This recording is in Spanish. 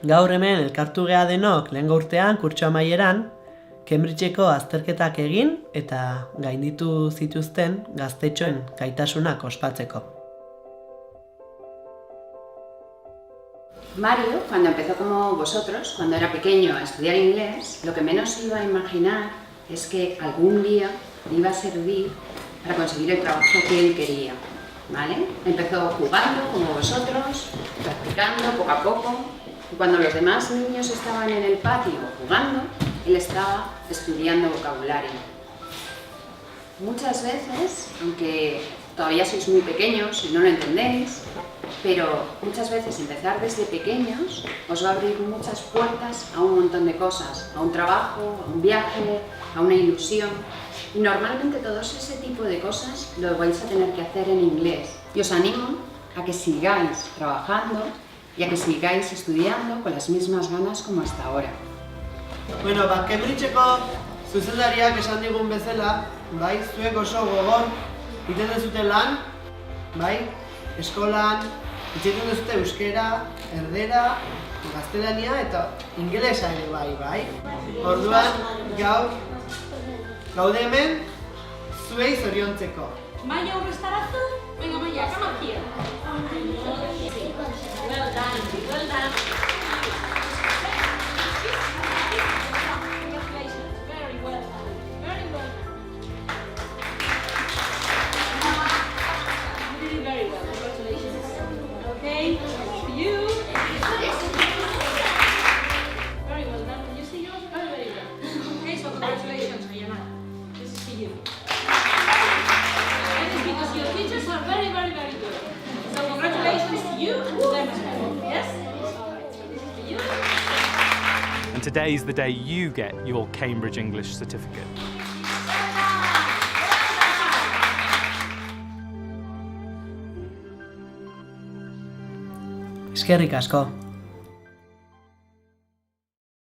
Gaur hemen elkartu gea denok lehengo urtean, kurtso amaieran, Cambridgeko azterketak egin eta gainditu zituzten gaztetxoen gaitasunak ospatzeko. Mario, cuando empezó como vosotros, cuando era pequeño, a estudiar inglés, lo que menos iba a imaginar es que algún día iba a servir para conseguir el trabajo que él quería, ¿vale? Empezó jugando como vosotros, practicando poco a poco, y cuando los demás niños estaban en el patio jugando, él estaba estudiando vocabulario. Muchas veces, aunque todavía sois muy pequeños y no lo entendéis, pero muchas veces empezar desde pequeños os va a abrir muchas puertas a un montón de cosas, a un trabajo, a un viaje, a una ilusión. Y normalmente todos ese tipo de cosas lo vais a tener que hacer en inglés. Y os animo a que sigáis trabajando y a que sigáis estudiando con las mismas ganas como hasta ahora. Bueno, Cambridgeko zuzendariak esan digun bezala, bai, zuek oso gogor egiten duzute lan, bai, eskolan, egiten duzute euskera, erdera, gaztelania eta ingelesa ere bai. Orduan, gaude hemen zuei zoriontzeko. Maya, un restaurazo. Venga, Maya, come up here. Well done, well done. Congratulations, very well done. Very well done. You did very well, congratulations. Okay, to you. Very well done. Can you see yours? Very, very well. Okay, so congratulations, Ayana. This is to you. Because your teachers are very, very, very good. So congratulations to you and to them as well. Yes? This is to you. And today's the day you get your Cambridge English certificate. Eskerrik asko.